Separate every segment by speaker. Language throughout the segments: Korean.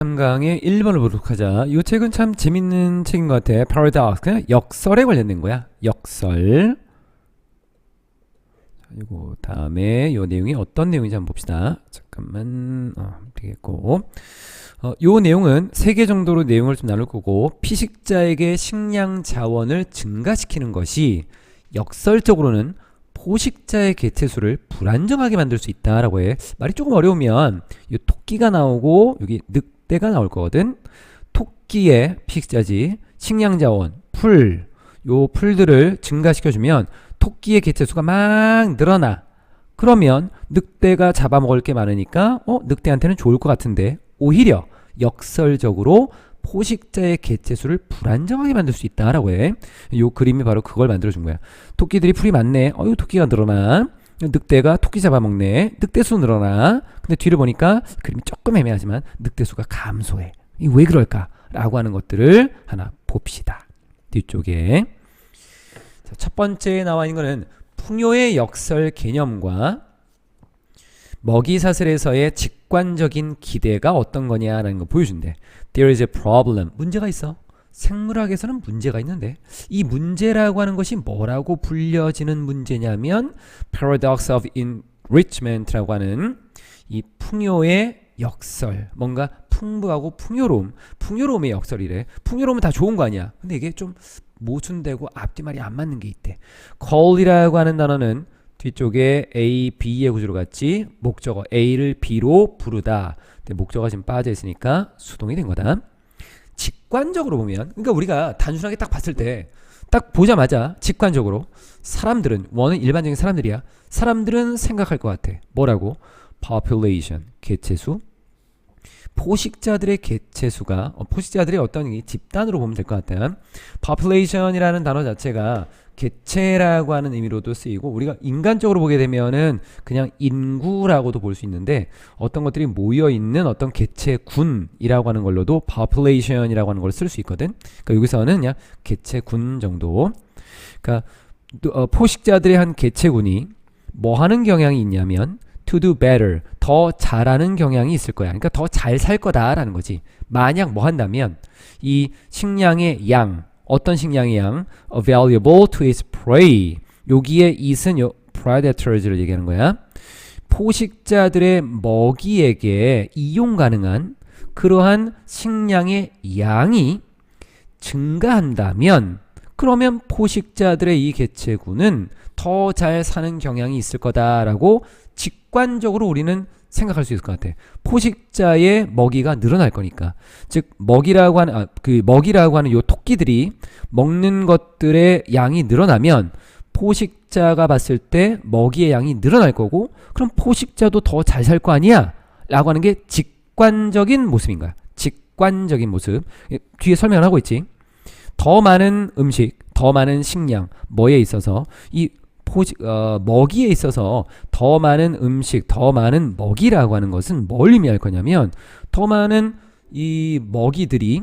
Speaker 1: 3강의 1번을 보도록 하자. 이 책은 참 재밌는 책인 것 같아. Paradox, 그냥 역설에 관련된 거야. 역설. 그리고 다음에 이 내용이 어떤 내용인지 한번 봅시다. 잠깐만. 되겠고. 이 내용은 3개 정도로 내용을 좀 나눌 거고, 피식자에게 식량 자원을 증가시키는 것이 역설적으로는 포식자의 개체수를 불안정하게 만들 수 있다라고 해. 말이 조금 어려우면 이 토끼가 나오고 여기 늑대가 나올 거거든. 토끼의 피식자지, 식량 자원, 풀, 요 풀들을 증가시켜주면 토끼의 개체수가 막 늘어나. 그러면 늑대가 잡아먹을 게 많으니까 늑대한테는 좋을 것 같은데, 오히려 역설적으로 포식자의 개체수를 불안정하게 만들 수 있다라고 해. 요 그림이 바로 그걸 만들어준 거야. 토끼들이 풀이 많네. 이 토끼가 늘어나. 늑대가 토끼 잡아먹네. 늑대 수 늘어나. 근데 뒤를 보니까 그림이 조금 애매하지만 늑대 수가 감소해. 이 왜 그럴까? 라고 하는 것들을 하나 봅시다. 뒤쪽에. 자, 첫 번째 나와 있는 거는 풍요의 역설 개념과 먹이사슬에서의 직관적인 기대가 어떤 거냐라는 거 보여준대. There is a problem. 문제가 있어. 생물학에서는 문제가 있는데, 이 문제라고 하는 것이 뭐라고 불려지는 문제냐면 Paradox of Enrichment라고 하는 이 풍요의 역설, 뭔가 풍부하고 풍요로움의 역설이래. 풍요로움은 다 좋은 거 아니야. 근데 이게 좀 모순되고 앞뒤말이 안 맞는 게 있대. call이라고 하는 단어는 뒤쪽에 A, B의 구조로 같지, 목적어 A를 B로 부르다. 근데 목적어가 지금 빠져 있으니까 수동이 된 거다. 직관적으로 보면, 그러니까 우리가 단순하게 딱 봤을 때, 딱 보자마자 직관적으로 사람들은, 원은 일반적인 사람들이야. 사람들은 생각할 것 같아. 뭐라고? population, 개체수. 포식자들의 개체수가, 포식자들의 어떤 집단으로 보면 될 것 같아. population이라는 단어 자체가 개체라고 하는 의미로도 쓰이고, 우리가 인간적으로 보게 되면은 그냥 인구라고도 볼 수 있는데, 어떤 것들이 모여있는 어떤 개체군이라고 하는 걸로도 population이라고 하는 걸 쓸 수 있거든. 그러니까 여기서는 그냥 개체군 정도. 그러니까 포식자들의 한 개체군이 뭐 하는 경향이 있냐면 to do better, 더 잘하는 경향이 있을 거야. 그러니까 더 잘 살 거다라는 거지. 만약 뭐 한다면 이 식량의 양, 어떤 식량의 양, available to its prey, 여기에 it은 요 predators를 얘기하는 거야. 포식자들의 먹이에게 이용 가능한 그러한 식량의 양이 증가한다면, 그러면 포식자들의 이 개체군은 더 잘 사는 경향이 있을 거다라고 직관적으로 우리는 생각할 수 있을 것 같아. 포식자의 먹이가 늘어날 거니까. 즉 먹이라고 하는 요 토끼들이 먹는 것들의 양이 늘어나면 포식자가 봤을 때 먹이의 양이 늘어날 거고, 그럼 포식자도 더 잘 살 거 아니야? 라고 하는 게 직관적인 모습인 거야. 직관적인 모습. 뒤에 설명을 하고 있지. 더 많은 음식, 더 많은 식량, 뭐에 있어서 이 먹이에 있어서 더 많은 음식, 더 많은 먹이라고 하는 것은 뭘 의미할 거냐면, 더 많은 이 먹이들이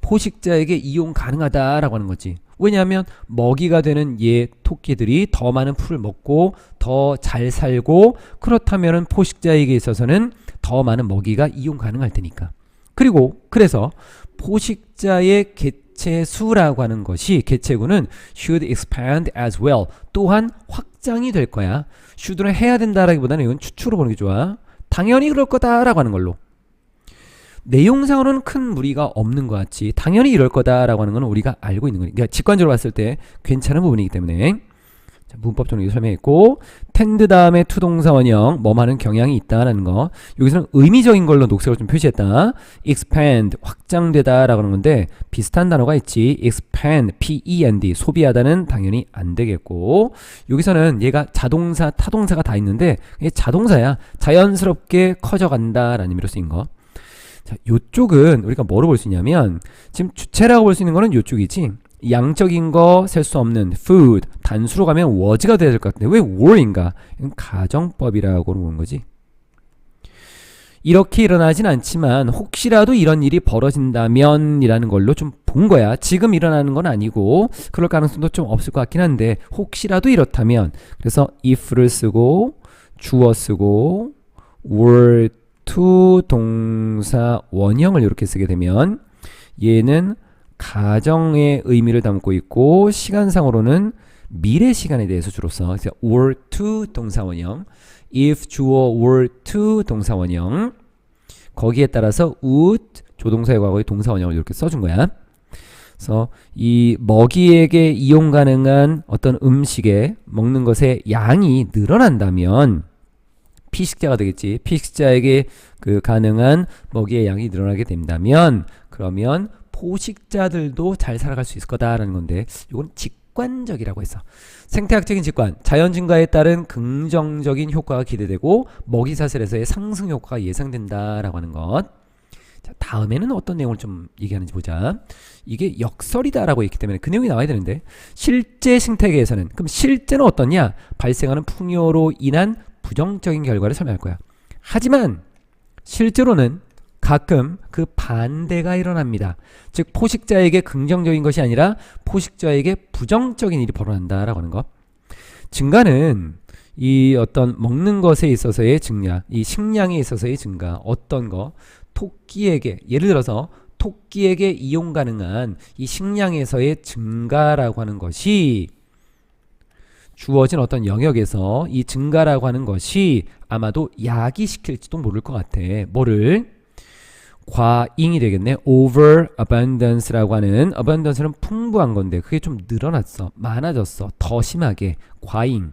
Speaker 1: 포식자에게 이용 가능하다라고 하는 거지. 왜냐하면 먹이가 되는 토끼들이 더 많은 풀을 먹고 더 잘 살고, 그렇다면 포식자에게 있어서는 더 많은 먹이가 이용 가능할 테니까. 그래서 포식자의 개체수라고 하는 것이, 개체군은 should expand as well, 또한 확장이 될 거야. should는 해야 된다라기보다는 이건 추측으로 보는 게 좋아. 당연히 그럴 거다라고 하는 걸로. 내용상으로는 큰 무리가 없는 것 같지, 당연히 이럴 거다라고 하는 건 우리가 알고 있는 거니까, 그러니까 직관적으로 봤을 때 괜찮은 부분이기 때문에. 자, 문법적으로 설명했고, tend 다음에 투동사 원형, 뭐하는 경향이 있다라는 거. 여기서는 의미적인 걸로 녹색으로 좀 표시했다. expand, 확장되다 라고 하는 건데, 비슷한 단어가 있지. expand, p-e-n-d, 소비하다는 당연히 안 되겠고, 여기서는 얘가 자동사, 타동사가 다 있는데, 이게 자동사야. 자연스럽게 커져간다 라는 의미로 쓰인 거. 자, 요쪽은 우리가 뭐로 볼 수 있냐면, 지금 주체라고 볼 수 있는 거는 요쪽이지. 양적인 거 셀 수 없는 food, 단수로 가면 was가 돼야 될 것 같은데 왜 were인가? 이건 가정법이라고 보는 거지. 이렇게 일어나진 않지만 혹시라도 이런 일이 벌어진다면 이라는 걸로 좀 본 거야. 지금 일어나는 건 아니고 그럴 가능성도 좀 없을 것 같긴 한데, 혹시라도 이렇다면, 그래서 if를 쓰고 주어 쓰고 were to 동사 원형을 이렇게 쓰게 되면 얘는 가정의 의미를 담고 있고 시간상으로는 미래 시간에 대해서 주로 써. 그래서 were to 동사 원형, if 주어 were to 동사 원형, 거기에 따라서 would 조동사의 과거의 동사 원형을 이렇게 써준 거야. 그래서 이 먹이에게 이용 가능한 어떤 음식에 먹는 것의 양이 늘어난다면 피식자가 되겠지. 피식자에게 그 가능한 먹이의 양이 늘어나게 된다면 그러면 포식자들도 잘 살아갈 수 있을 거다라는 건데 이건 직관적이라고 했어. 생태학적인 직관, 자연 증가에 따른 긍정적인 효과가 기대되고 먹이 사슬에서의 상승 효과가 예상된다라고 하는 것. 자, 다음에는 어떤 내용을 좀 얘기하는지 보자. 이게 역설이다라고 했기 때문에 그 내용이 나와야 되는데 실제 생태계에서는 그럼 실제는 어떠냐? 발생하는 풍요로 인한 부정적인 결과를 설명할 거야. 하지만 실제로는 가끔 그 반대가 일어납니다. 즉 포식자에게 긍정적인 것이 아니라 포식자에게 부정적인 일이 벌어난다라고 하는 것. 증가는 이 어떤 먹는 것에 있어서의 증량, 이 식량에 있어서의 증가, 어떤 거, 토끼에게 예를 들어서 토끼에게 이용 가능한 이 식량에서의 증가라고 하는 것이 주어진 어떤 영역에서 이 증가라고 하는 것이 아마도 야기시킬지도 모를 것 같아. 뭐를? 과잉이 되겠네. over abundance라고 하는 abundance는 풍부한 건데 그게 좀 늘어났어. 많아졌어. 더 심하게. 과잉.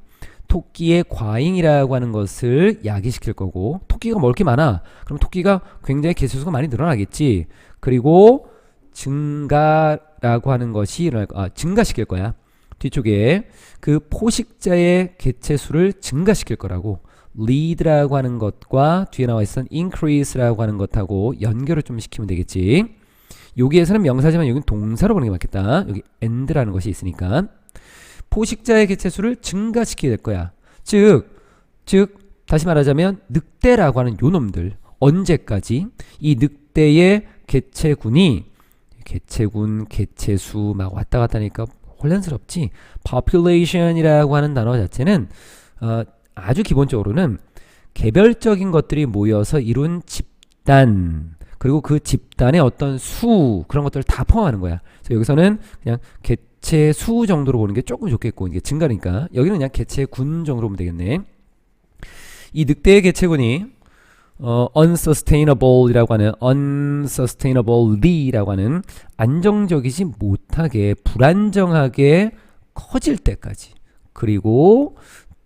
Speaker 1: 토끼의 과잉이라고 하는 것을 야기시킬 거고 토끼가 뭐 이렇게 많아? 그럼 토끼가 굉장히 개체수가 많이 늘어나겠지. 그리고 증가라고 하는 것이 증가시킬 거야. 뒤쪽에 그 포식자의 개체수를 증가시킬 거라고. lead라고 하는 것과 뒤에 나와 있던 increase라고 하는 것하고 연결을 좀 시키면 되겠지. 여기에서는 명사지만 여기는 동사로 보는 게 맞겠다. 여기 and라는 것이 있으니까 포식자의 개체수를 증가시키게 될 거야. 즉 다시 말하자면 늑대라고 하는 요놈들 언제까지 이 늑대의 개체군이 개체군, 개체수 막 왔다 갔다 하니까 혼란스럽지. population이라고 하는 단어 자체는 아주 기본적으로는 개별적인 것들이 모여서 이룬 집단 그리고 그 집단의 어떤 수 그런 것들을 다 포함하는 거야. 그래서 여기서는 그냥 개체수 정도로 보는 게 조금 좋겠고 이게 증가니까 여기는 그냥 개체군 정도로 보면 되겠네. 이 늑대의 개체군이 unsustainable이라고 하는 unsustainably라고 하는 안정적이지 못하게 불안정하게 커질 때까지 그리고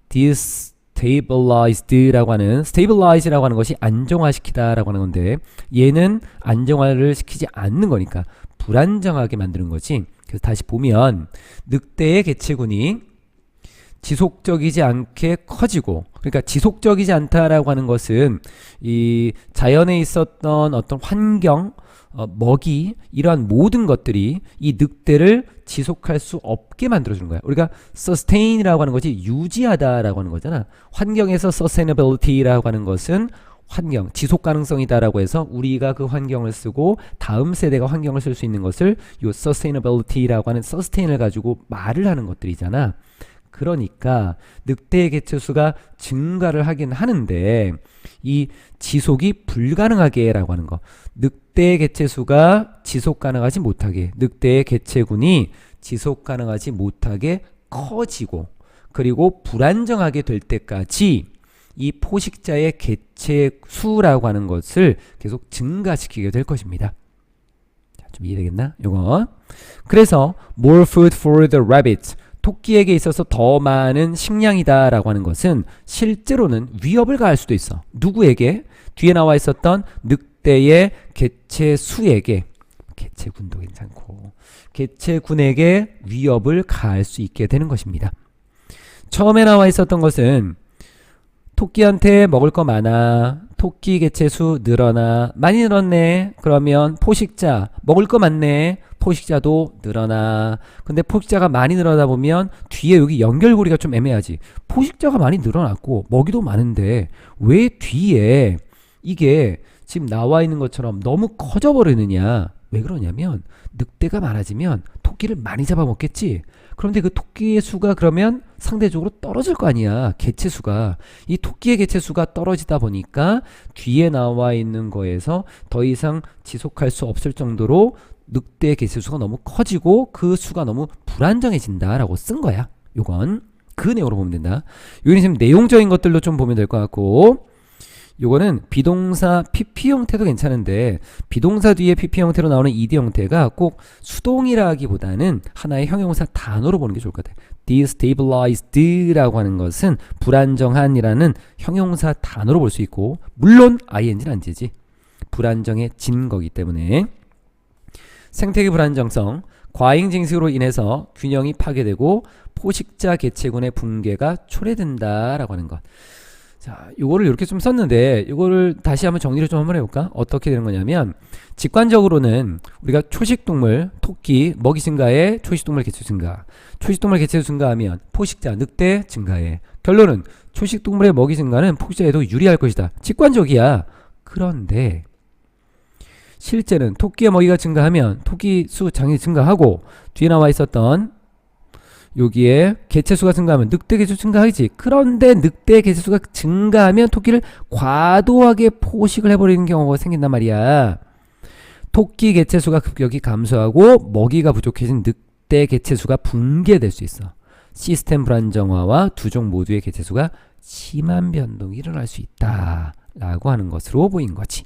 Speaker 1: destabilized라고 하는 stabilize라고 하는 것이 안정화시키다라고 하는 건데 얘는 안정화를 시키지 않는 거니까 불안정하게 만드는 거지. 그래서 다시 보면 늑대의 개체군이 지속적이지 않게 커지고 그러니까 지속적이지 않다라고 하는 것은 이 자연에 있었던 어떤 환경 먹이 이러한 모든 것들이 이 늑대를 지속할 수 없게 만들어주는 거야. 우리가 sustain이라고 하는 것이 유지하다라고 하는 거잖아. 환경에서 sustainability라고 하는 것은 환경, 지속 가능성이다라고 해서 우리가 그 환경을 쓰고 다음 세대가 환경을 쓸 수 있는 것을 이 sustainability라고 하는 sustain을 가지고 말을 하는 것들이잖아. 그러니까 늑대의 개체수가 증가를 하긴 하는데 이 지속이 불가능하게 라고 하는 거. 늑대의 개체수가 지속 가능하지 못하게 늑대의 개체군이 지속 가능하지 못하게 커지고 그리고 불안정하게 될 때까지 이 포식자의 개체수라고 하는 것을 계속 증가시키게 될 것입니다. 자, 좀 이해되겠나? 요거. 그래서 more food for the rabbit 토끼에게 있어서 더 많은 식량이다 라고 하는 것은 실제로는 위협을 가할 수도 있어. 누구에게? 뒤에 나와 있었던 늑대의 개체수에게 개체군도 괜찮고 개체군에게 위협을 가할 수 있게 되는 것입니다. 처음에 나와 있었던 것은 토끼한테 먹을 거 많아. 토끼 개체수 늘어나. 많이 늘었네. 그러면 포식자 먹을 거 많네. 포식자도 늘어나. 근데 포식자가 많이 늘어나다 보면 뒤에 여기 연결고리가 좀 애매하지. 포식자가 많이 늘어났고 먹이도 많은데 왜 뒤에 이게 지금 나와 있는 것처럼 너무 커져 버리느냐. 왜 그러냐면 늑대가 많아지면 토끼를 많이 잡아먹겠지. 그런데 그 토끼의 수가 그러면 상대적으로 떨어질 거 아니야. 개체 수가. 이 토끼의 개체 수가 떨어지다 보니까 뒤에 나와 있는 거에서 더 이상 지속할 수 없을 정도로 늑대의 개체 수가 너무 커지고 그 수가 너무 불안정해진다라고 쓴 거야. 요건 그 내용으로 보면 된다. 요건 지금 내용적인 것들로 좀 보면 될 것 같고, 요거는 비동사 PP 형태도 괜찮은데 비동사 뒤에 PP 형태로 나오는 ed 형태가 꼭 수동이라기보다는 하나의 형용사 단어로 보는 게 좋을 것 같아요. destabilized라고 하는 것은 불안정한이라는 형용사 단어로 볼 수 있고, 물론 ing는 안 되지. 불안정해진 거기 때문에. 생태계 불안정성, 과잉 증식으로 인해서 균형이 파괴되고 포식자 개체군의 붕괴가 초래된다라고 하는 것. 자, 요거를 이렇게 좀 썼는데 요거를 다시 한번 정리를 좀 한번 해볼까? 어떻게 되는 거냐면 직관적으로는 우리가 초식동물, 토끼, 먹이 증가에 초식동물 개체 증가, 초식동물 개체 증가하면 포식자, 늑대 증가해. 결론은 초식동물의 먹이 증가는 포식자에도 유리할 것이다. 직관적이야. 그런데 실제는 토끼의 먹이가 증가하면 토끼 수 장이 증가하고 뒤에 나와 있었던 여기에 개체수가 증가하면 늑대 개체수 증가하지. 그런데 늑대 개체수가 증가하면 토끼를 과도하게 포식을 해버리는 경우가 생긴단 말이야. 토끼 개체수가 급격히 감소하고 먹이가 부족해진 늑대 개체수가 붕괴될 수 있어. 시스템 불안정화와 두 종 모두의 개체수가 심한 변동이 일어날 수 있다 라고 하는 것으로 보인 거지.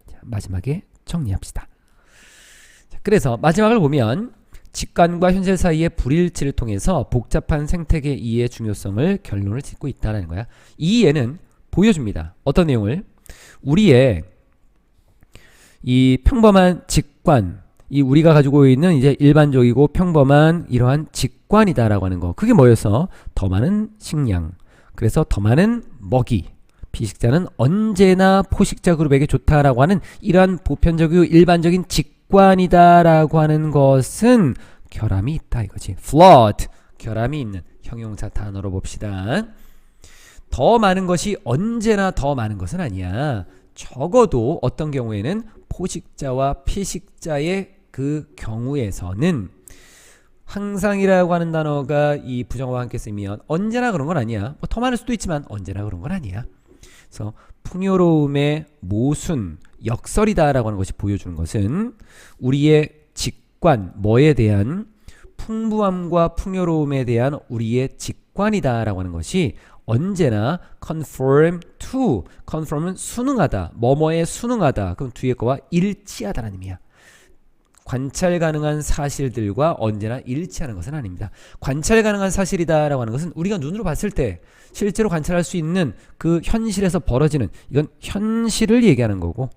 Speaker 1: 자, 마지막에 정리합시다. 자, 그래서 마지막을 보면 직관과 현실 사이의 불일치를 통해서 복잡한 생태계 이해의 중요성을 결론을 짓고 있다는 거야. 이 예는 보여줍니다. 어떤 내용을? 우리의 이 평범한 직관, 이 우리가 가지고 있는 이제 일반적이고 평범한 이러한 직관이다라고 하는 거. 그게 뭐였어? 더 많은 식량, 그래서 더 많은 먹이, 피식자는 언제나 포식자 그룹에게 좋다라고 하는 이러한 보편적이고 일반적인 직관이다라고 하는 것은 결함이 있다 이거지. flawed, 결함이 있는 형용사 단어로 봅시다. 더 많은 것이 언제나 더 많은 것은 아니야. 적어도 어떤 경우에는 포식자와 피식자의 그 경우에서는 항상이라고 하는 단어가 이 부정어와 함께 쓰면 언제나 그런 건 아니야. 뭐 더 많을 수도 있지만 언제나 그런 건 아니야. 그래서 풍요로움의 모순, 역설이다라고 하는 것이 보여주는 것은 우리의 직관, 뭐에 대한 풍부함과 풍요로움에 대한 우리의 직관이다라고 하는 것이 언제나 conform to, conform은 순응하다, 뭐뭐에 순응하다. 그럼 뒤에 거와 일치하다라는 의미야. 관찰 가능한 사실들과 언제나 일치하는 것은 아닙니다. 관찰 가능한 사실이다라고 하는 것은 우리가 눈으로 봤을 때 실제로 관찰할 수 있는 그 현실에서 벌어지는, 이건 현실을 얘기하는 거고,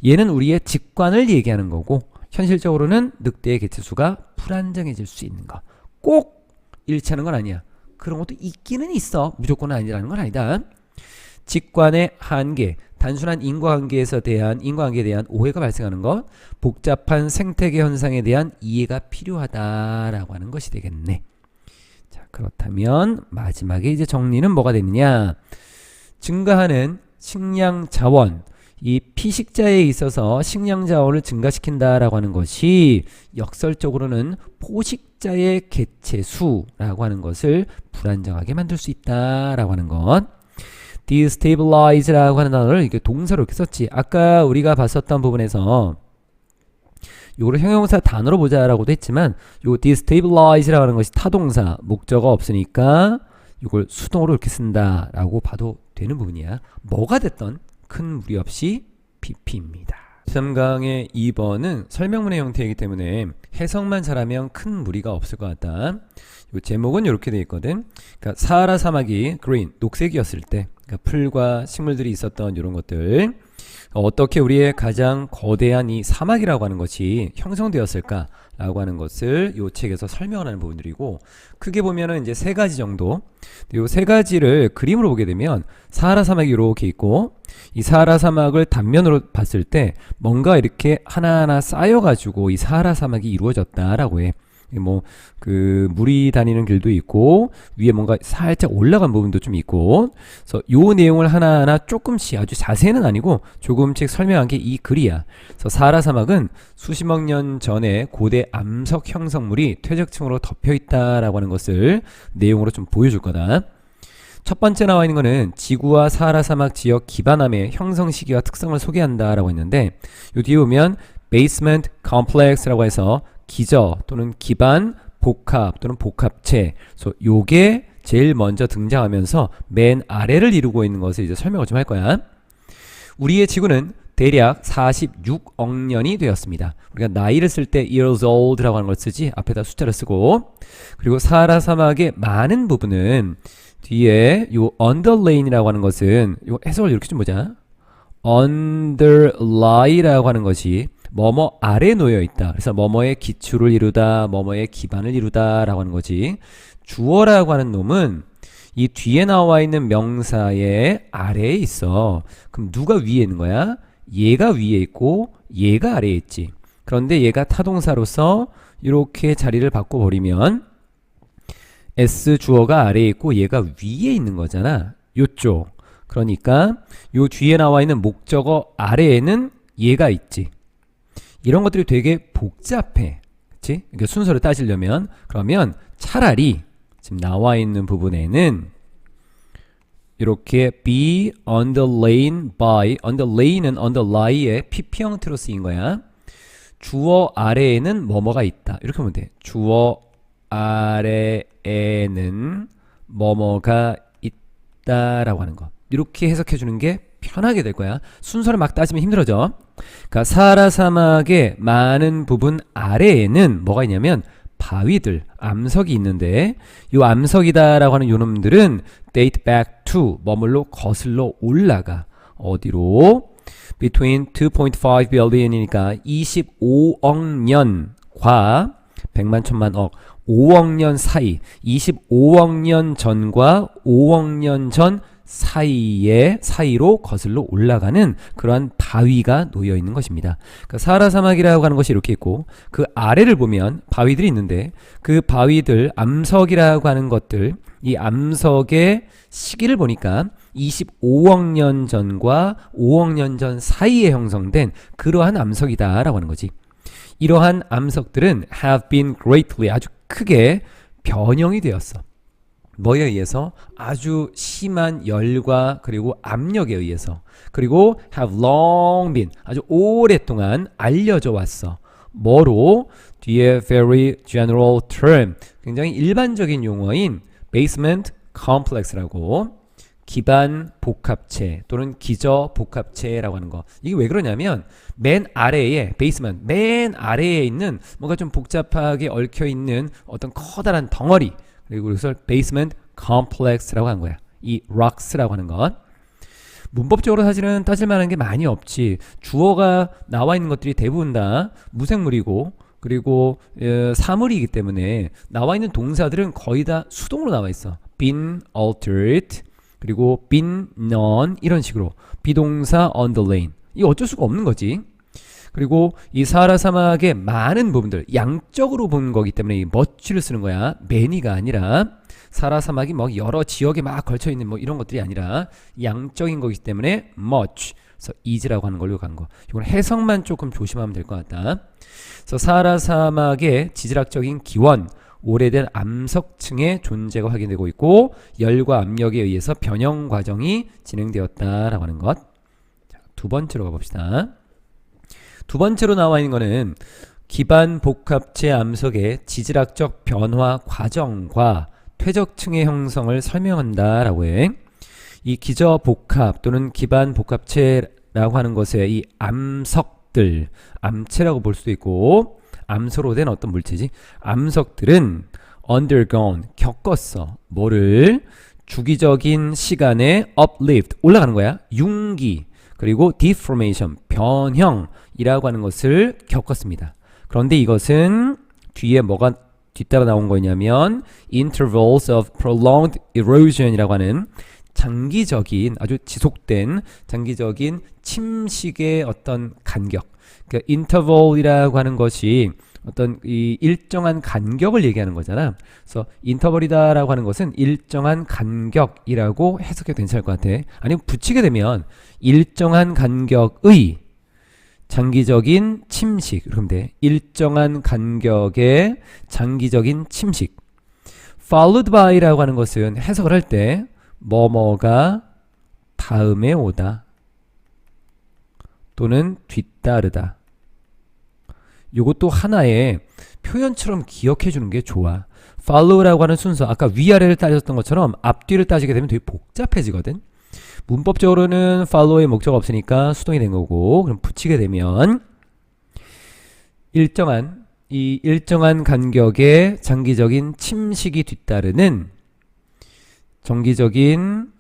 Speaker 1: 얘는 우리의 직관을 얘기하는 거고, 현실적으로는 늑대의 개체수가 불안정해질 수 있는 거. 꼭 일치하는 건 아니야. 그런 것도 있기는 있어. 무조건 아니라는 건 아니다. 직관의 한계, 단순한 인과관계에 대한 오해가 발생하는 것, 복잡한 생태계 현상에 대한 이해가 필요하다라고 하는 것이 되겠네. 자, 그렇다면 마지막에 이제 정리는 뭐가 되느냐? 증가하는 식량 자원, 이 피식자에 있어서 식량 자원을 증가시킨다라고 하는 것이 역설적으로는 포식자의 개체수라고 하는 것을 불안정하게 만들 수 있다라고 하는 것. destabilize라고 하는 단어를 이렇게 동사로 이렇게 썼지. 아까 우리가 봤었던 부분에서 요거를 형용사 단어로 보자라고도 했지만 요 destabilize라고 하는 것이 타동사, 목적어 없으니까 요걸 수동으로 이렇게 쓴다라고 봐도 되는 부분이야. 뭐가 됐던 큰 무리 없이 PP입니다. 3강의 2번은 설명문의 형태이기 때문에 해석만 잘하면 큰 무리가 없을 것 같다. 요 제목은 이렇게 되어 있거든. 그러니까 사하라 사막이 green, 녹색이었을 때, 그러니까 풀과 식물들이 있었던 이런 것들, 어떻게 우리의 가장 거대한 이 사막이라고 하는 것이 형성되었을까라고 하는 것을 이 책에서 설명하는 부분들이고, 크게 보면은 이제 세 가지 정도, 이 세 가지를 그림으로 보게 되면 사하라 사막이 이렇게 있고, 이 사하라 사막을 단면으로 봤을 때 뭔가 이렇게 하나하나 쌓여가지고 이 사하라 사막이 이루어졌다라고 해. 뭐 그 물이 다니는 길도 있고 위에 뭔가 살짝 올라간 부분도 좀 있고, 그래서 요 내용을 하나하나 조금씩, 아주 자세는 아니고 조금씩 설명한 게 이 글이야. 그래서 사하라 사막은 수십억 년 전에 고대 암석 형성물이 퇴적층으로 덮여 있다라고 하는 것을 내용으로 좀 보여줄 거다. 첫 번째 나와 있는 거는 지구와 사하라 사막 지역 기반암의 형성 시기와 특성을 소개한다라고 했는데, 요 뒤에 보면 basement complex라고 해서 기저 또는 기반, 복합 또는 복합체, 그래서 요게 제일 먼저 등장하면서 맨 아래를 이루고 있는 것을 이제 설명을 좀 할 거야. 우리의 지구는 대략 46억 년이 되었습니다. 우리가 나이를 쓸 때 years old라고 하는 걸 쓰지, 앞에다 숫자를 쓰고. 그리고 사하라 사막의 많은 부분은 뒤에 요 underlay라고 하는 것은, 요 해석을 이렇게 좀 보자. underlie라고 하는 것이 뭐뭐 아래 놓여 있다. 그래서 뭐뭐의 기초를 이루다, 뭐뭐의 기반을 이루다 라고 하는 거지. 주어라고 하는 놈은 이 뒤에 나와 있는 명사의 아래에 있어. 그럼 누가 위에 있는 거야? 얘가 위에 있고 얘가 아래에 있지. 그런데 얘가 타동사로서 이렇게 자리를 바꿔버리면 S 주어가 아래에 있고 얘가 위에 있는 거잖아. 요쪽. 그러니까 요 뒤에 나와 있는 목적어 아래에는 얘가 있지. 이런 것들이 되게 복잡해. 그치? 그러니까 순서를 따지려면, 그러면 차라리 지금 나와 있는 부분에는 이렇게 be underlain by, underlay는 underlie의 PP 형태로 쓰인 거야. 주어 아래에는 뭐뭐가 있다. 이렇게 하면 돼. 주어 아래에는 뭐뭐가 있다라고 하는 거. 이렇게 해석해 주는 게 편하게 될 거야. 순서를 막 따지면 힘들어져. 그러니까 사하라 사막의 많은 부분 아래에는 뭐가 있냐면 바위들, 암석이 있는데, 이 암석이다라고 하는 요놈들은 date back to, 머물러 거슬러 올라가. 어디로? between 2.5 billion이니까 25억 년과 100만 천만 억, 5억 년 사이, 25억 년 전과 5억 년 전 사이로 거슬러 올라가는 그러한 바위가 놓여 있는 것입니다. 그러니까 사하라 사막이라고 하는 것이 이렇게 있고, 그 아래를 보면 바위들이 있는데, 그 바위들, 암석이라고 하는 것들, 이 암석의 시기를 보니까 25억 년 전과 5억 년 전 사이에 형성된 그러한 암석이다라고 하는 거지. 이러한 암석들은 have been greatly, 아주 크게 변형이 되었어. 뭐에 의해서? 아주 심한 열과 그리고 압력에 의해서. 그리고 have long been, 아주 오랫동안 알려져 왔어. 뭐로? 뒤에 very general term, 굉장히 일반적인 용어인 basement complex라고, 기반 복합체 또는 기저 복합체라고 하는 거. 이게 왜 그러냐면 맨 아래에 basement, 맨 아래에 있는 뭔가 좀 복잡하게 얽혀 있는 어떤 커다란 덩어리, 그리고 그래서 basement complex라고 하는 거야. 이 rocks라고 하는 것. 문법적으로 사실은 따질 만한 게 많이 없지. 주어가 나와 있는 것들이 대부분 다 무생물이고, 그리고 사물이기 때문에 나와 있는 동사들은 거의 다 수동으로 나와 있어. been altered, 그리고 been none, 이런 식으로 비동사 underlain. 이거 어쩔 수가 없는 거지. 그리고 이 사하라 사막의 많은 부분들, 양적으로 보는 거기 때문에 이 much를 쓰는 거야. many가 아니라. 사하라 사막이 뭐 여러 지역에 막 걸쳐 있는 뭐 이런 것들이 아니라 양적인 거기 때문에 much. 그래서 is라고 하는 걸로 간 거. 이건 해석만 조금 조심하면 될 것 같다. 그래서 사하라 사막의 지질학적인 기원, 오래된 암석층의 존재가 확인되고 있고, 열과 압력에 의해서 변형 과정이 진행되었다라고 하는 것. 자, 두 번째로 가봅시다. 두 번째로 나와 있는 거는 기반 복합체 암석의 지질학적 변화 과정과 퇴적층의 형성을 설명한다라고 해. 이 기저 복합 또는 기반 복합체라고 하는 것의 이 암석들, 암체라고 볼 수도 있고, 암소로 된 어떤 물체지. 암석들은 undergone, 겪었어. 뭐를? 주기적인 시간에 uplift, 올라가는 거야. 융기, 그리고 deformation, 변형이라고 하는 것을 겪었습니다. 그런데 이것은 뒤에 뭐가 뒤따라 나온 거냐면 intervals of prolonged erosion이라고 하는 장기적인 아주 지속된 장기적인 침식의 어떤 간격, 그러니까 인터벌이라고 하는 것이 어떤 이 일정한 간격을 얘기하는 거잖아. 그래서 인터벌이다라고 하는 것은 일정한 간격이라고 해석해도 괜찮을 것 같아. 아니면 붙이게 되면 일정한 간격의 장기적인 침식, 그러면 돼. 일정한 간격의 장기적인 침식. followed by라고 하는 것은 해석을 할 때 뭐뭐가 다음에 오다 또는 뒤따르다. 이것도 하나의 표현처럼 기억해 주는 게 좋아. follow라고 하는 순서, 아까 위아래를 따졌던 것처럼 앞뒤를 따지게 되면 되게 복잡해지거든. 문법적으로는 follow의 목적 없으니까 수동이 된 거고, 그럼 붙이게 되면 일정한 간격의 장기적인 침식이 뒤따르는 정기적인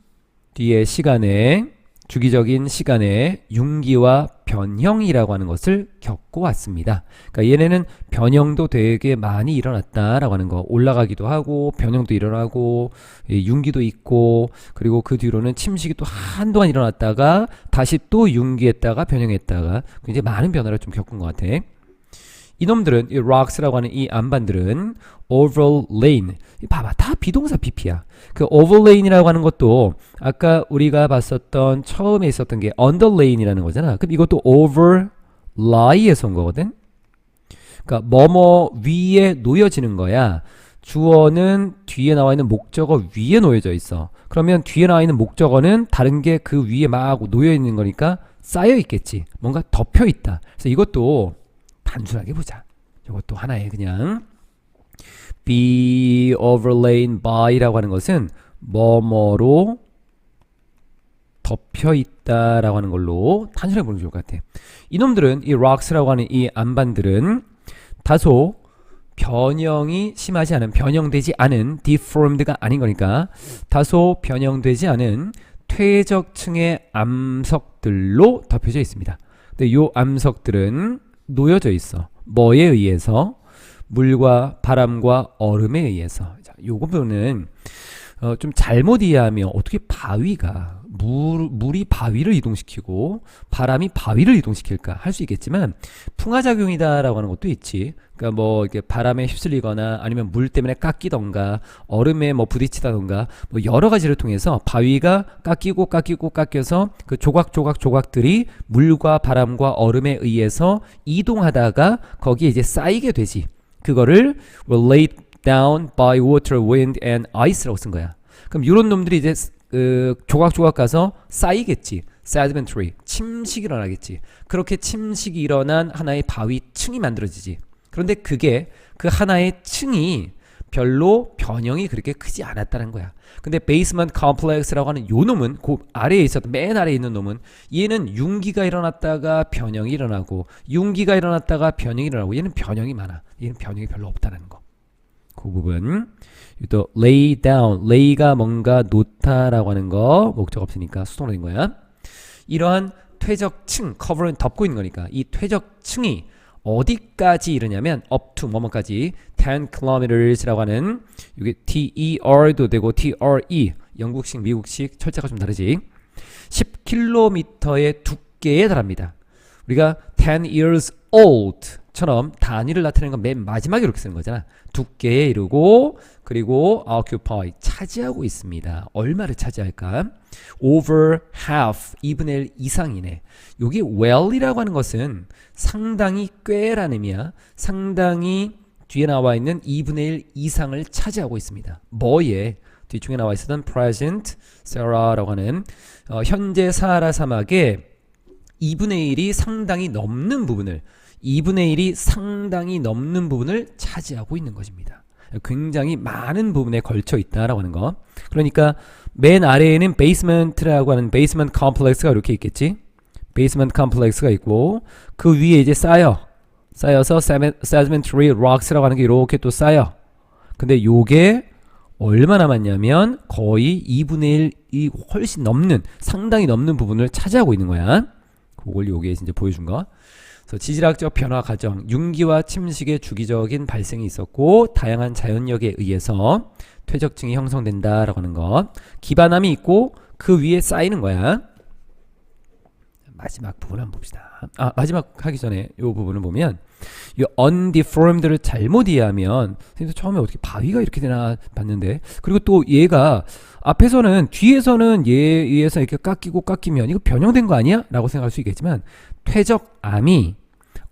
Speaker 1: 뒤의 시간에 주기적인 시간에 융기와 변형이라고 하는 것을 겪고 왔습니다. 그러니까 얘네는 변형도 되게 많이 일어났다라고 하는 거. 올라가기도 하고 변형도 일어나고 융기도 있고, 그리고 그 뒤로는 침식이 또 한동안 일어났다가 다시 또 융기했다가 변형했다가 굉장히 많은 변화를 좀 겪은 것 같아. 이놈들은 이 rocks라고 하는 이 안반들은 overlain, 봐봐, 다 비동사 pp야. 그 overlain이라고 하는 것도 아까 우리가 봤었던 처음에 있었던 게 underlain이라는 거잖아. 그럼 이것도 overlie에서 온 거거든. 그러니까 뭐뭐 위에 놓여지는 거야. 주어는 뒤에 나와 있는 목적어 위에 놓여져 있어. 그러면 뒤에 나와 있는 목적어는 다른 게 그 위에 막 놓여 있는 거니까 쌓여 있겠지. 뭔가 덮여 있다. 그래서 이것도 단순하게 보자. 이것도 하나의 그냥 be overlain by라고 하는 것은 뭐뭐로 덮여 있다라고 하는 걸로 단순하게 보는 게 좋을 것 같아. 이놈들은 이 rocks라고 하는 이 안반들은 다소 변형이 심하지 않은, 변형되지 않은, deformed가 아닌 거니까 다소 변형되지 않은 퇴적층의 암석들로 덮여져 있습니다. 근데 이 암석들은 놓여져 있어. 뭐에 의해서? 물과 바람과 얼음에 의해서. 자, 요거 부분은 좀 잘못 이해하면 어떻게 바위가 물이 바위를 이동시키고 바람이 바위를 이동시킬까 할 수 있겠지만 풍화작용이다라고 하는 것도 있지. 그러니까 뭐 이렇게 바람에 휩쓸리거나 아니면 물 때문에 깎이던가 얼음에 뭐 부딪히다던가 뭐 여러 가지를 통해서 바위가 깎여서 그 조각들이 물과 바람과 얼음에 의해서 이동하다가 거기에 이제 쌓이게 되지. 그거를 laid down by water, wind and ice라고 쓴 거야. 그럼 이런 놈들이 이제 조각 가서 쌓이겠지. sedimentary, 침식이 일어나겠지. 그렇게 침식이 일어난 하나의 바위층이 만들어지지. 그런데 그게 그 하나의 층이 별로 변형이 그렇게 크지 않았다는 거야. 근데 베이스먼트 컴플렉스라고 하는 요 놈은 그 아래에 있었던, 맨 아래에 있는 놈은 얘는 융기가 일어났다가 변형이 일어나고 융기가 일어났다가 변형이 일어나고, 얘는 변형이 많아. 얘는 변형이 별로 없다는 거. 그 부분. 또 lay down, lay가 뭔가 놓다라고 하는 거 목적 없으니까 수동으로 된 거야. 이러한 퇴적층, cover는 덮고 있는 거니까 이 퇴적층이 어디까지 이르냐면 up to 뭐뭐까지 10 kilometers라고 하는, 이게 TER도 되고 TRE, 영국식 미국식 철자가 좀 다르지. 10km의 두께에 달합니다. 우리가 10 years old처럼 단위를 나타내는 건 맨 마지막에 이렇게 쓰는 거잖아. 두께에 이르고, 그리고 occupy, 차지하고 있습니다. 얼마를 차지할까? over half, 2분의 1 이상이네. 여기 well이라고 하는 것은 상당히 꽤라는 의미야. 상당히 뒤에 나와 있는 2분의 1 이상을 차지하고 있습니다. 뭐에? 뒤쪽에 나와 있었던 present Sarah라고 하는 현재 사하라 사막의 2분의 1이 상당히 넘는 부분을, 2분의 1이 상당히 넘는 부분을 차지하고 있는 것입니다. 굉장히 많은 부분에 걸쳐 있다라고 하는 거. 그러니까 맨 아래에는 베이스먼트라고 하는 베이스먼트 컴플렉스가 이렇게 있겠지. 베이스먼트 컴플렉스가 있고 그 위에 이제 쌓여서 sedimentary rocks라고 하는 게 이렇게 또 쌓여. 근데 요게 얼마나 많냐면 거의 2분의 1이 훨씬 넘는, 상당히 넘는 부분을 차지하고 있는 거야. 그걸 요게 이제 보여준 거. 그래서 지질학적 변화 과정, 융기와 침식의 주기적인 발생이 있었고 다양한 자연력에 의해서 퇴적층이 형성된다라고 하는 것. 기반함이 있고 그 위에 쌓이는 거야. 마지막 부분 한번 봅시다. 마지막 하기 전에 이 부분을 보면 이 undeformed를 잘못 이해하면 선생님 처음에 어떻게 바위가 이렇게 되나 봤는데, 그리고 또 얘가 앞에서는 뒤에서는 얘에 의해서 이렇게 깎이면 이거 변형된 거 아니야? 라고 생각할 수 있겠지만, 퇴적암이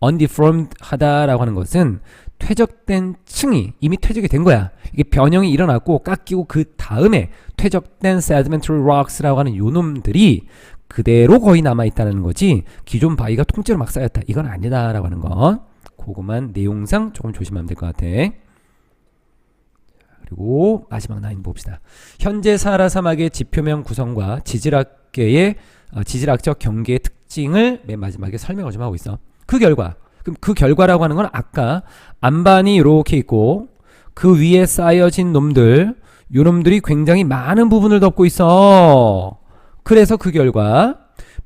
Speaker 1: undeformed 하다라고 하는 것은 퇴적된 층이 이미 퇴적이 된 거야. 이게 변형이 일어났고 깎이고 그 다음에 퇴적된 sedimentary rocks라고 하는 요놈들이 그대로 거의 남아있다는 거지 기존 바위가 통째로 막 쌓였다 이건 아니다라고 하는 거. 그거만 내용상 조금 조심하면 될 것 같아. 그리고 마지막 라인 봅시다. 현재 사하라 사막의 지표면 구성과 지질학계의 지질학적 경계의 특징을 맨 마지막에 설명을 좀 하고 있어. 그 결과, 그럼 그 결과라고 하는 건 아까 안반이 이렇게 있고 그 위에 쌓여진 놈들, 요 놈들이 굉장히 많은 부분을 덮고 있어. 그래서 그 결과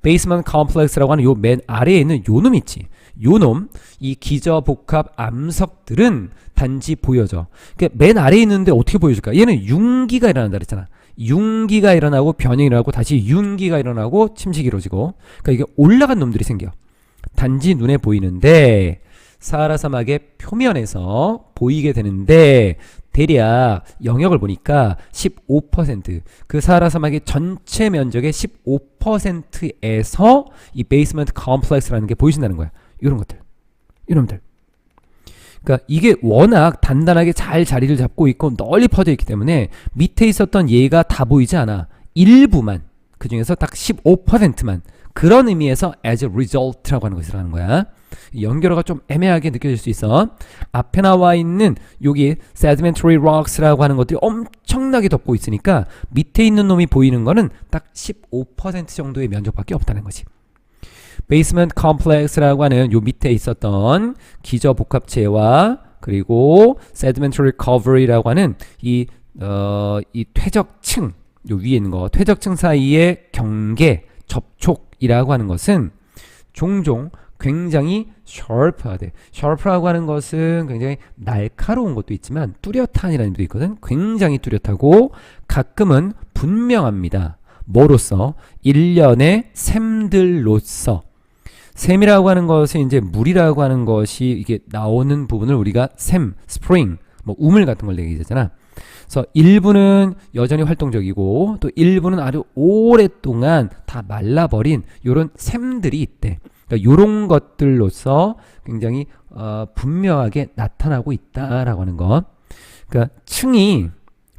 Speaker 1: 베이스먼트 컴플렉스라고 하는 요 맨 아래에 있는 요 놈 있지. 요 놈, 이 기저복합 암석들은 단지 보여져. 그러니까 맨 아래에 있는데 어떻게 보여줄까? 얘는 융기가 일어난다 그랬잖아. 융기가 일어나고 변형이 일어나고 다시 융기가 일어나고 침식이 이루어지고, 그러니까 이게 올라간 놈들이 생겨. 단지 눈에 보이는데 사하라 사막의 표면에서 보이게 되는데 대략 영역을 보니까 15%, 그 사하라 사막의 전체 면적의 15%에서 이 베이스먼트 컴플렉스라는 게 보이신다는 거야. 이런 것들, 이놈들. 그러니까 이게 워낙 단단하게 잘 자리를 잡고 있고 널리 퍼져 있기 때문에 밑에 있었던 얘가 다 보이지 않아. 일부만, 그 중에서 딱 15%만, 그런 의미에서 as a result라고 하는 것이라는 거야. 연결어가 좀 애매하게 느껴질 수 있어. 앞에 나와 있는 여기 sedimentary rocks라고 하는 것들이 엄청나게 덮고 있으니까 밑에 있는 놈이 보이는 거는 딱 15% 정도의 면적밖에 없다는 거지. 베이스먼트 컴플렉스라고 하는 요 밑에 있었던 기저복합체와 그리고 sedimentary cover이라고 하는 이 퇴적층, 요 위에 있는 거 퇴적층 사이의 경계 접촉이라고 하는 것은 종종 굉장히 sharp하대. sharp라고 하는 것은 굉장히 날카로운 것도 있지만 뚜렷한이라는 의미도 있거든. 굉장히 뚜렷하고 가끔은 분명합니다. 뭐로써? 일련의 샘들로서. 샘이라고 하는 것은 이제 물이라고 하는 것이 이게 나오는 부분을 우리가 샘, 스프링, 뭐 우물 같은 걸 얘기하잖아. 그래서 일부는 여전히 활동적이고 또 일부는 아주 오랫동안 다 말라버린 요런 샘들이 있대. 그러니까 요런 것들로서 굉장히 분명하게 나타나고 있다라고 하는 것. 그러니까 층이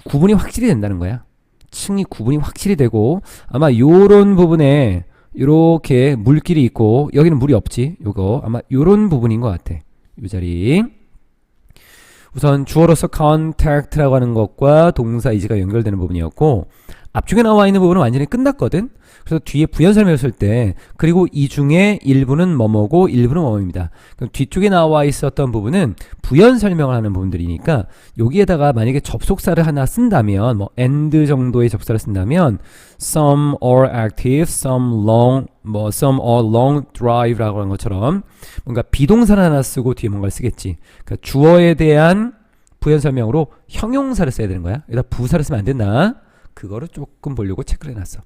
Speaker 1: 구분이 확실히 된다는 거야. 층이 구분이 확실히 되고 아마 요런 부분에 요렇게 물길이 있고 여기는 물이 없지. 요거 아마 요런 부분인 것 같아. 요 자리. 우선 주어로서 contact라고 하는 것과 동사 이지가 연결되는 부분이었고 앞쪽에 나와 있는 부분은 완전히 끝났거든. 그래서 뒤에 부연 설명을 쓸 때 그리고 이 중에 일부는 뭐뭐고 일부는 뭐뭐입니다. 그럼 뒤쪽에 나와 있었던 부분은 부연 설명을 하는 부분들이니까 여기에다가 만약에 접속사를 하나 쓴다면 뭐 and 정도의 접속사를 쓴다면 some are active, some are long drive라고 하는 것처럼 뭔가 비동사를 하나 쓰고 뒤에 뭔가를 쓰겠지. 그러니까 주어에 대한 부연 설명으로 형용사를 써야 되는 거야. 여기다 부사를 쓰면 안 된다. 그거를 조금 보려고 체크를 해놨어.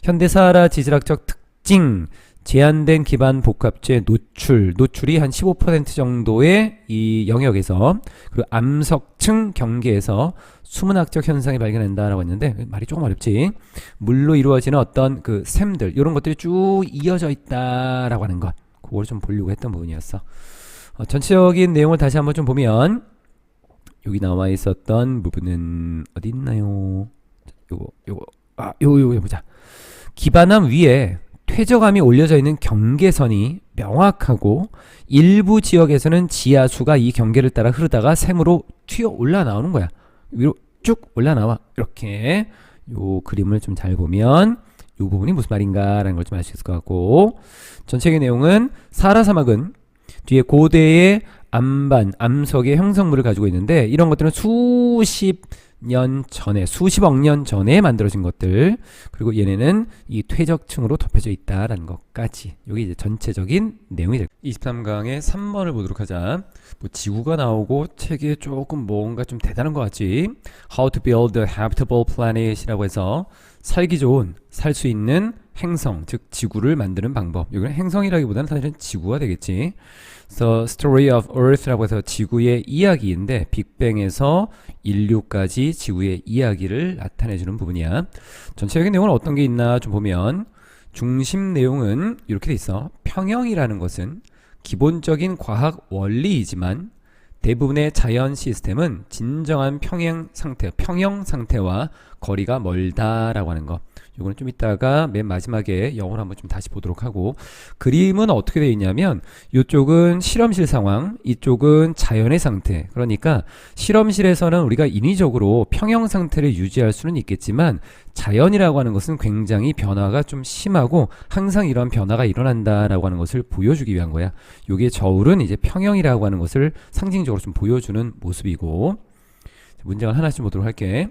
Speaker 1: 현대사하라 지질학적 특징, 제한된 기반 복합체 노출이 한 15% 정도의 이 영역에서, 그리고 암석층 경계에서 수문학적 현상이 발견된다라고 했는데 말이 조금 어렵지. 물로 이루어지는 어떤 그 샘들, 이런 것들이 쭉 이어져 있다라고 하는 것, 그걸 좀 보려고 했던 부분이었어. 전체적인 내용을 다시 한번 좀 보면 여기 나와 있었던 부분은 어디 있나요? 요거 보자. 기반함 위에 퇴적암이 올려져 있는 경계선이 명확하고 일부 지역에서는 지하수가 이 경계를 따라 흐르다가 샘으로 튀어 올라 나오는 거야. 위로 쭉 올라 나와. 이렇게 요 그림을 좀 잘 보면 요 부분이 무슨 말인가라는 걸 좀 알 수 있을 것 같고, 전체적인 내용은 사하라 사막은 뒤에 고대의 암반, 암석의 형성물을 가지고 있는데 이런 것들은 수십 년 전에, 수십억 년 전에 만들어진 것들, 그리고 얘네는 이 퇴적층으로 덮여져 있다라는 것까지, 이게 이제 전체적인 내용이 될 23강의 3번을 보도록 하자. 뭐 지구가 나오고 책에 조금 뭔가 좀 대단한 것 같지. How to build a habitable planet이라고 해서 살기 좋은, 살 수 있는 행성, 즉 지구를 만드는 방법. 이건 행성이라기보다는 사실은 지구가 되겠지. 그래서 Story of Earth라고 해서 지구의 이야기인데 빅뱅에서 인류까지 지구의 이야기를 나타내주는 부분이야. 전체적인 내용은 어떤 게 있나 좀 보면 중심 내용은 이렇게 돼 있어. 평형이라는 것은 기본적인 과학 원리이지만 대부분의 자연 시스템은 진정한 평형 상태와 거리가 멀다라고 하는 거. 요거는 좀 이따가 맨 마지막에 영어로 한번 좀 다시 보도록 하고, 그림은 어떻게 되어 있냐면 이쪽은 실험실 상황, 이쪽은 자연의 상태. 그러니까 실험실에서는 우리가 인위적으로 평형 상태를 유지할 수는 있겠지만 자연이라고 하는 것은 굉장히 변화가 좀 심하고 항상 이런 변화가 일어난다라고 하는 것을 보여주기 위한 거야. 요게 저울은 이제 평형이라고 하는 것을 상징적으로 좀 보여주는 모습이고, 문장을 하나씩 보도록 할게.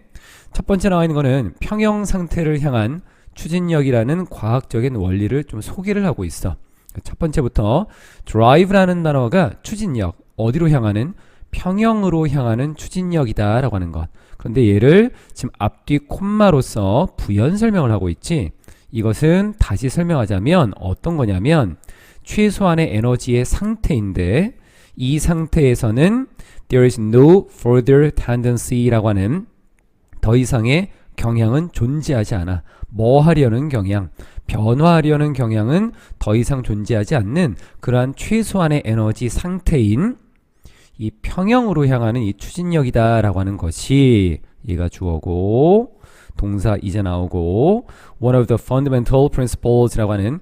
Speaker 1: 첫 번째 나와 있는 거는 평형 상태를 향한 추진력이라는 과학적인 원리를 좀 소개를 하고 있어. 첫 번째부터 drive라는 단어가 추진력, 어디로 향하는? 평형으로 향하는 추진력이다 라고 하는 것. 그런데 얘를 지금 앞뒤 콤마로서 부연 설명을 하고 있지. 이것은 다시 설명하자면 어떤 거냐면 최소한의 에너지의 상태인데 이 상태에서는 there is no further tendency라고 하는 더 이상의 경향은 존재하지 않아. 뭐 하려는 경향, 변화하려는 경향은 더 이상 존재하지 않는 그러한 최소한의 에너지 상태인 이 평형으로 향하는 이 추진력이다 라고 하는 것이, 얘가 주어고 동사 이제 나오고 one of the fundamental principles 라고 하는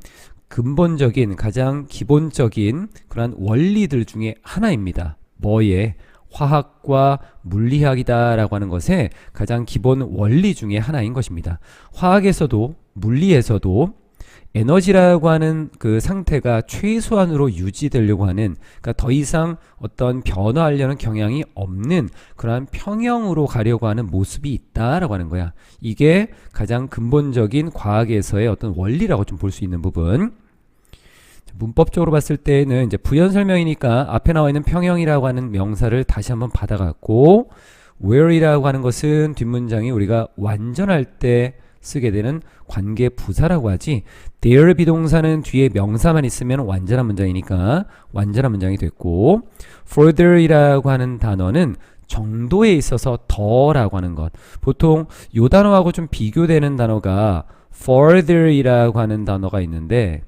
Speaker 1: 근본적인, 가장 기본적인 그러한 원리들 중에 하나입니다. 뭐에? 화학과 물리학이다 라고 하는 것의 가장 기본 원리 중에 하나인 것입니다. 화학에서도 물리에서도 에너지라고 하는 그 상태가 최소한으로 유지되려고 하는, 그러니까 더 이상 어떤 변화하려는 경향이 없는 그러한 평형으로 가려고 하는 모습이 있다라고 하는 거야. 이게 가장 근본적인 과학에서의 어떤 원리라고 좀 볼 수 있는 부분. 문법적으로 봤을 때는 이제 부연 설명이니까 앞에 나와 있는 평형이라고 하는 명사를 다시 한번 받아갖고 where이라고 하는 것은 뒷문장이 우리가 완전할 때 쓰게 되는 관계 부사라고 하지, there 비동사는 뒤에 명사만 있으면 완전한 문장이니까 완전한 문장이 됐고, further이라고 하는 단어는 정도에 있어서 더라고 하는 것. 보통 이 단어하고 좀 비교되는 단어가 further이라고 하는 단어가 있는데,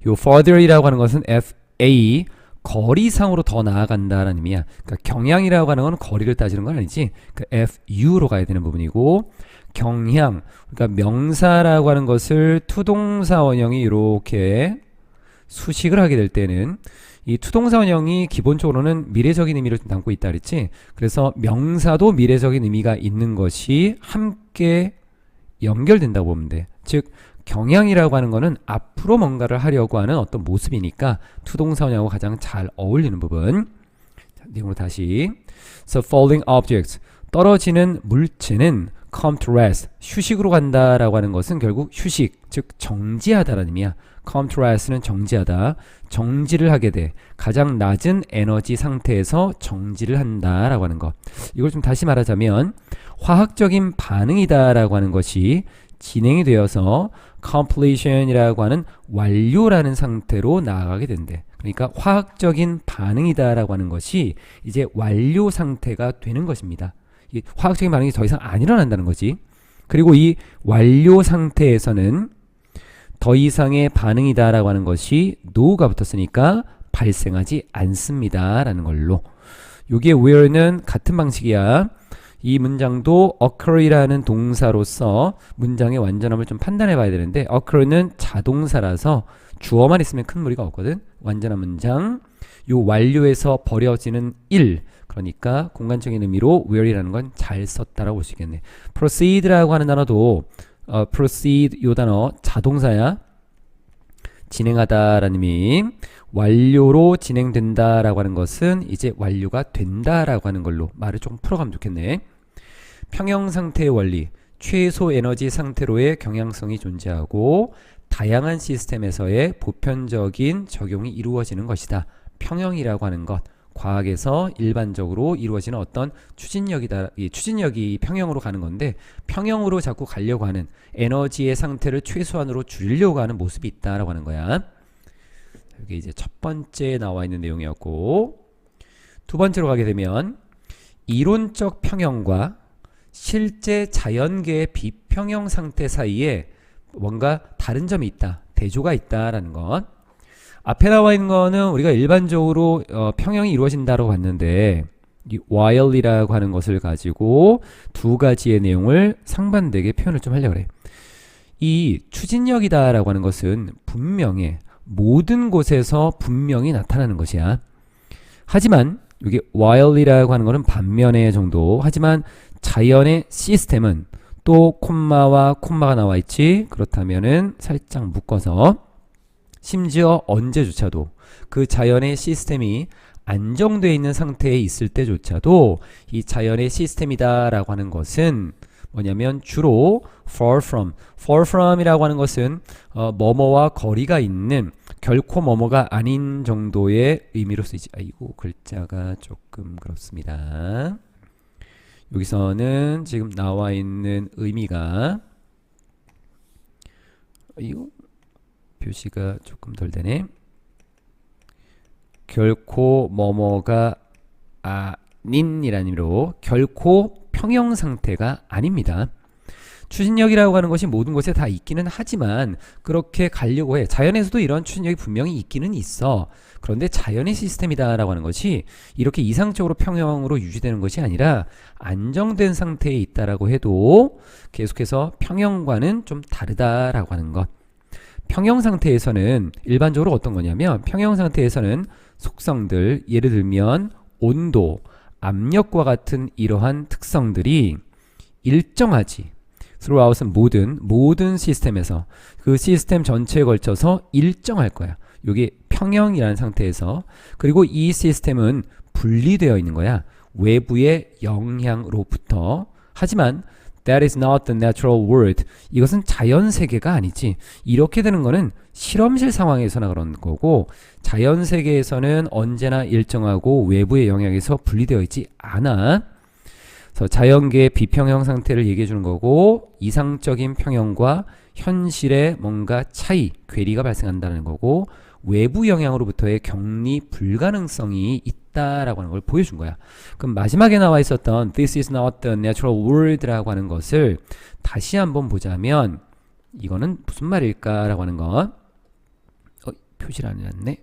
Speaker 1: 요 further이라고 하는 것은 FA, 거리상으로 더 나아간다라는 의미야. 그러니까 경향이라고 하는 건 거리를 따지는 건 아니지. 그러니까 FU로 가야 되는 부분이고, 경향, 그러니까 명사라고 하는 것을 투동사 원형이 이렇게 수식을 하게 될 때는 이 투동사 원형이 기본적으로는 미래적인 의미를 좀 담고 있다 그랬지. 그래서 명사도 미래적인 의미가 있는 것이 함께 연결된다고 보면 돼. 즉 경향이라고 하는 거는 앞으로 뭔가를 하려고 하는 어떤 모습이니까 투동사 원형하고 가장 잘 어울리는 부분. 자, 내용으로 다시. So falling objects, 떨어지는 물체는 come to rest, 휴식으로 간다라고 하는 것은 결국 휴식, 즉 정지하다라는 의미야. come to rest는 정지하다, 정지를 하게 돼. 가장 낮은 에너지 상태에서 정지를 한다라고 하는 것. 이걸 좀 다시 말하자면 화학적인 반응이다라고 하는 것이 진행이 되어서 completion이라고 하는 완료라는 상태로 나아가게 된대. 그러니까 화학적인 반응이다라고 하는 것이 이제 완료 상태가 되는 것입니다. 이 화학적인 반응이 더 이상 안 일어난다는 거지. 그리고 이 완료 상태에서는 더 이상의 반응이다라고 하는 것이 no가 붙었으니까 발생하지 않습니다라는 걸로. 요게 where는 같은 방식이야. 이 문장도 occur이라는 동사로서 문장의 완전함을 좀 판단해 봐야 되는데, occur는 자동사라서 주어만 있으면 큰 무리가 없거든. 완전한 문장, 요 완료에서 버려지는 일, 그러니까 공간적인 의미로 where이라는 건 잘 썼다라고 볼 수 있겠네. proceed라고 하는 단어도 proceed 요 단어 자동사야. 진행하다라는 의미, 완료로 진행된다라고 하는 것은 이제 완료가 된다라고 하는 걸로 말을 조금 풀어가면 좋겠네. 평형 상태의 원리, 최소 에너지 상태로의 경향성이 존재하고 다양한 시스템에서의 보편적인 적용이 이루어지는 것이다. 평형이라고 하는 것, 과학에서 일반적으로 이루어지는 어떤 추진력이다. 이 추진력이 평형으로 가는 건데 평형으로 자꾸 가려고 하는 에너지의 상태를 최소한으로 줄이려고 하는 모습이 있다라고 하는 거야. 이게 이제 첫 번째 나와 있는 내용이었고, 두 번째로 가게 되면 이론적 평형과 실제 자연계의 비평형 상태 사이에 뭔가 다른 점이 있다, 대조가 있다라는 것. 앞에 나와 있는 거는 우리가 일반적으로 평형이 이루어진다고 봤는데, 이 while이라고 하는 것을 가지고 두 가지의 내용을 상반되게 표현을 좀 하려고 그래. 이 추진력이다라고 하는 것은 분명해, 모든 곳에서 분명히 나타나는 것이야. 하지만 이게 while이라고 하는 것은 반면의 정도. 하지만 자연의 시스템은 또 콤마와 콤마가 나와 있지. 그렇다면은 살짝 묶어서 심지어 언제조차도 그 자연의 시스템이 안정되어 있는 상태에 있을 때조차도 이 자연의 시스템이다 라고 하는 것은 뭐냐면 주로 far from 이라고 하는 것은 뭐뭐와 거리가 있는, 결코 뭐뭐가 아닌 정도의 의미로 쓰이지. 아이고, 글자가 조금 그렇습니다. 여기서는 지금 나와 있는 의미가, 이거 표시가 조금 덜 되네. 결코 뭐뭐가 아닌이라는 의미로 결코 평형 상태가 아닙니다. 추진력이라고 하는 것이 모든 곳에 다 있기는 하지만 그렇게 가려고 해. 자연에서도 이런 추진력이 분명히 있기는 있어. 그런데 자연의 시스템이다 라고 하는 것이 이렇게 이상적으로 평형으로 유지되는 것이 아니라 안정된 상태에 있다라고 해도 계속해서 평형과는 좀 다르다라고 하는 것. 평형 상태에서는 일반적으로 어떤 거냐면, 평형 상태에서는 속성들, 예를 들면 온도, 압력과 같은 이러한 특성들이 일정하지. throughout은 모든 시스템에서 그 시스템 전체에 걸쳐서 일정할 거야. 이게 평형이라는 상태에서. 그리고 이 시스템은 분리되어 있는 거야, 외부의 영향으로부터. 하지만 that is not the natural world. 이것은 자연 세계가 아니지. 이렇게 되는 거는 실험실 상황에서나 그런 거고, 자연 세계에서는 언제나 일정하고 외부의 영향에서 분리되어 있지 않아. 그래서 자연계의 비평형 상태를 얘기해 주는 거고, 이상적인 평형과 현실의 뭔가 차이, 괴리가 발생한다는 거고, 외부 영향으로부터의 격리 불가능성이 있다라고 하는 걸 보여준 거야. 그럼 마지막에 나와 있었던 This is not the natural world라고 하는 것을 다시 한번 보자면, 이거는 무슨 말일까라고 하는 것. 표시를 안 해놨네.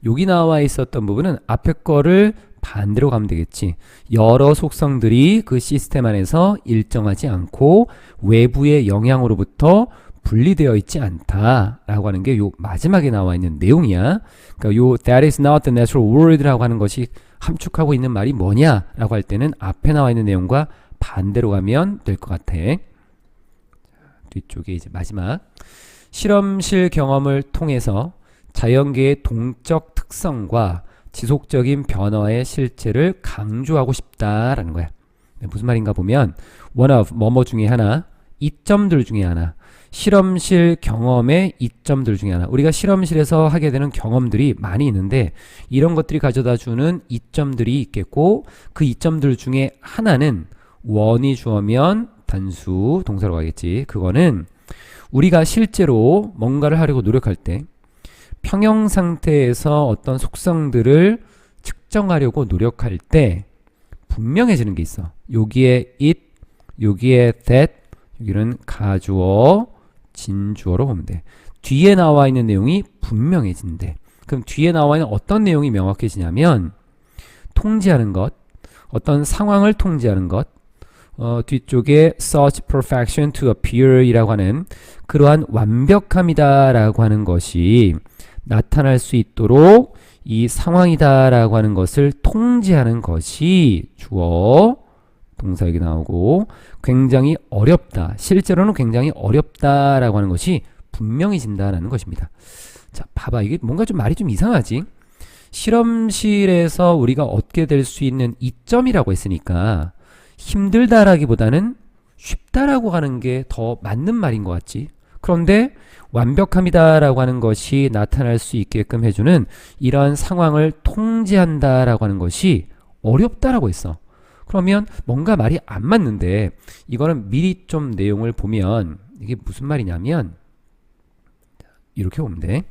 Speaker 1: 여기 나와 있었던 부분은 앞에 거를 반대로 가면 되겠지. 여러 속성들이 그 시스템 안에서 일정하지 않고 외부의 영향으로부터 분리되어 있지 않다라고 하는 게 요 마지막에 나와 있는 내용이야. 그러니까 요 that is not the natural world라고 하는 것이 함축하고 있는 말이 뭐냐라고 할 때는 앞에 나와 있는 내용과 반대로 가면 될 것 같아. 뒤쪽에 이제 마지막, 실험실 경험을 통해서 자연계의 동적 특성과 지속적인 변화의 실체를 강조하고 싶다라는 거야. 무슨 말인가 보면 one of 뭐뭐 중에 하나, 이점들 중에 하나, 실험실 경험의 이점들 중에 하나. 우리가 실험실에서 하게 되는 경험들이 많이 있는데 이런 것들이 가져다 주는 이점들이 있겠고, 그 이점들 중에 하나는 원이 주어면 단수 동사로 가겠지. 그거는 우리가 실제로 뭔가를 하려고 노력할 때 평형 상태에서 어떤 속성들을 측정하려고 노력할 때 분명해지는 게 있어. 여기에 it, 여기에 that, 여기는 가주어, 진주어로 보면 돼. 뒤에 나와 있는 내용이 분명해진대. 그럼 뒤에 나와 있는 어떤 내용이 명확해지냐면, 통제하는 것, 어떤 상황을 통제하는 것, 뒤쪽에 such perfection to appear 이라고 하는 그러한 완벽함이다 라고 하는 것이 나타날 수 있도록 이 상황이다 라고 하는 것을 통제하는 것이 주어, 동사 여기 나오고, 굉장히 어렵다, 실제로는 굉장히 어렵다 라고 하는 것이 분명해진다라는 것입니다. 자, 봐봐. 이게 뭔가 좀 말이 좀 이상하지? 실험실에서 우리가 얻게 될 수 있는 이점이라고 했으니까 힘들다라기보다는 쉽다라고 하는 게 더 맞는 말인 것 같지? 그런데 완벽합니다라고 하는 것이 나타날 수 있게끔 해주는 이러한 상황을 통제한다라고 하는 것이 어렵다라고 했어. 그러면 뭔가 말이 안 맞는데 이거는 미리 좀 내용을 보면 이게 무슨 말이냐면 이렇게 보면 돼.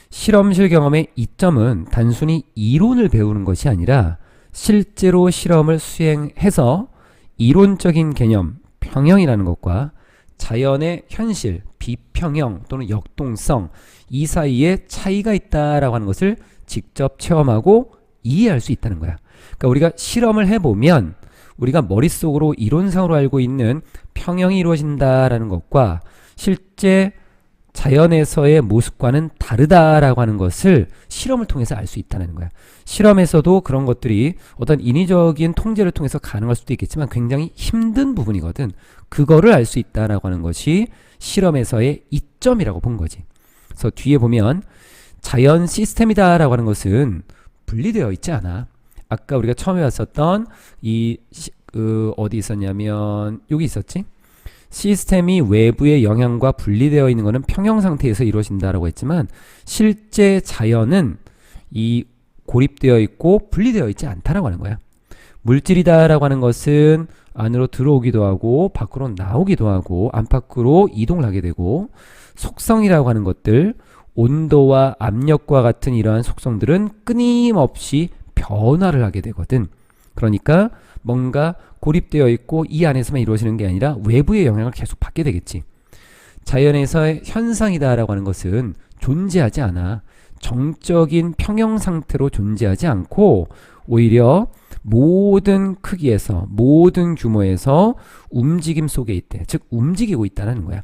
Speaker 1: 실험실 경험의 이점은 단순히 이론을 배우는 것이 아니라 실제로 실험을 수행해서 이론적인 개념, 평형이라는 것과 자연의 현실, 비평형 또는 역동성 이 사이에 차이가 있다라고 하는 것을 직접 체험하고 이해할 수 있다는 거야. 그러니까 우리가 실험을 해보면 우리가 머릿속으로 이론상으로 알고 있는 평형이 이루어진다라는 것과 실제 자연에서의 모습과는 다르다라고 하는 것을 실험을 통해서 알 수 있다는 거야. 실험에서도 그런 것들이 어떤 인위적인 통제를 통해서 가능할 수도 있겠지만 굉장히 힘든 부분이거든. 그거를 알 수 있다라고 하는 것이 실험에서의 이점이라고 본 거지. 그래서 뒤에 보면 자연 시스템이다라고 하는 것은 분리되어 있지 않아. 아까 우리가 처음에 봤었던 어디 있었냐면 여기 있었지? 시스템이 외부의 영향과 분리되어 있는 것은 평형 상태에서 이루어진다라고 했지만 실제 자연은 이 고립되어 있고 분리되어 있지 않다라고 하는 거야. 물질이다라고 하는 것은 안으로 들어오기도 하고 밖으로 나오기도 하고 안팎으로 이동을 하게 되고 속성이라고 하는 것들 온도와 압력과 같은 이러한 속성들은 끊임없이 변화를 하게 되거든. 그러니까 뭔가 고립되어 있고 이 안에서만 이루어지는 게 아니라 외부의 영향을 계속 받게 되겠지. 자연에서의 현상이다라고 하는 것은 존재하지 않아. 정적인 평형 상태로 존재하지 않고 오히려 모든 크기에서 모든 규모에서 움직임 속에 있대. 즉 움직이고 있다는 거야.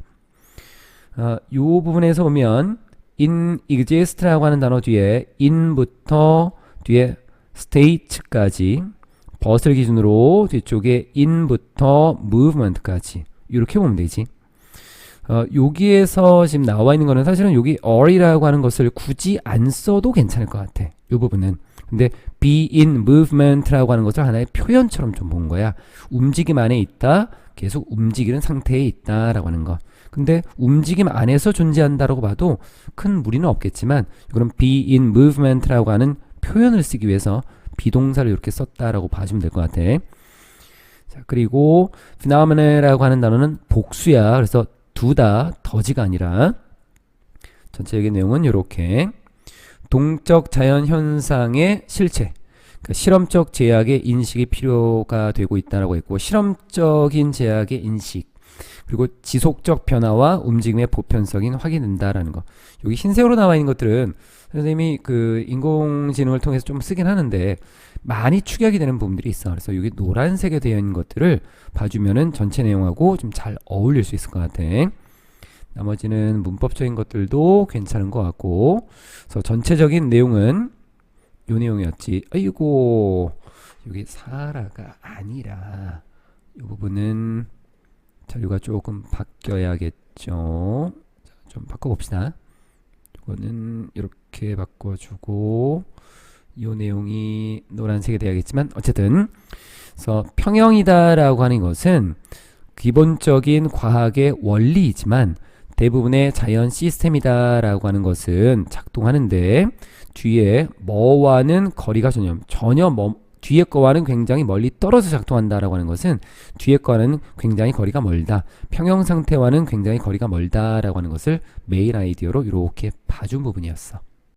Speaker 1: 이 부분에서 보면 in exist라고 하는 단어 뒤에 in부터 뒤에 state까지 벗을 기준으로 뒤쪽에 in부터 movement까지 이렇게 보면 되지. 여기에서 지금 나와 있는 거는 사실은 여기 are이라고 하는 것을 굳이 안 써도 괜찮을 것 같아. 이 부분은. 근데 be in movement라고 하는 것을 하나의 표현처럼 좀 본 거야. 움직임 안에 있다. 계속 움직이는 상태에 있다라고 하는 거. 근데 움직임 안에서 존재한다라고 봐도 큰 무리는 없겠지만 이건 be in movement라고 하는 표현을 쓰기 위해서 비동사를 이렇게 썼다라고 봐주면 될 것 같아. 자, 그리고 phenomena라고 하는 단어는 복수야. 그래서 두다, 더지가 아니라 전체적인 내용은 이렇게 동적 자연 현상의 실체, 그러니까 실험적 제약의 인식이 필요가 되고 있다라고 했고 실험적인 제약의 인식 그리고 지속적 변화와 움직임의 보편성이 확인된다라는 거. 여기 흰색으로 나와 있는 것들은 선생님이 그 인공지능을 통해서 좀 쓰긴 하는데 많이 축약이 되는 부분들이 있어. 그래서 여기 노란색에 되어 있는 것들을 봐주면은 전체 내용하고 좀 잘 어울릴 수 있을 것 같아. 나머지는 문법적인 것들도 괜찮은 것 같고, 그래서 전체적인 내용은 요 내용이었지. 아이고, 여기 사라가 아니라 이 부분은 자료가 조금 바뀌어야겠죠. 자, 좀 바꿔봅시다. 이거는 이렇게 바꿔주고 이 내용이 노란색이 돼야겠지만 어쨌든 그래서 평형이다라고 하는 것은 기본적인 과학의 원리이지만 대부분의 자연 시스템이다라고 하는 것은 작동하는데 뒤에 뭐와는 거리가 전혀 뒤에 거와는 굉장히 멀리 떨어져 작동한다라고 하는 것은 뒤에 거와는 굉장히 거리가 멀다. 평형 상태와는 굉장히 거리가 멀다라고 하는 것을 메인 아이디어로 이렇게 봐준 부분이었어.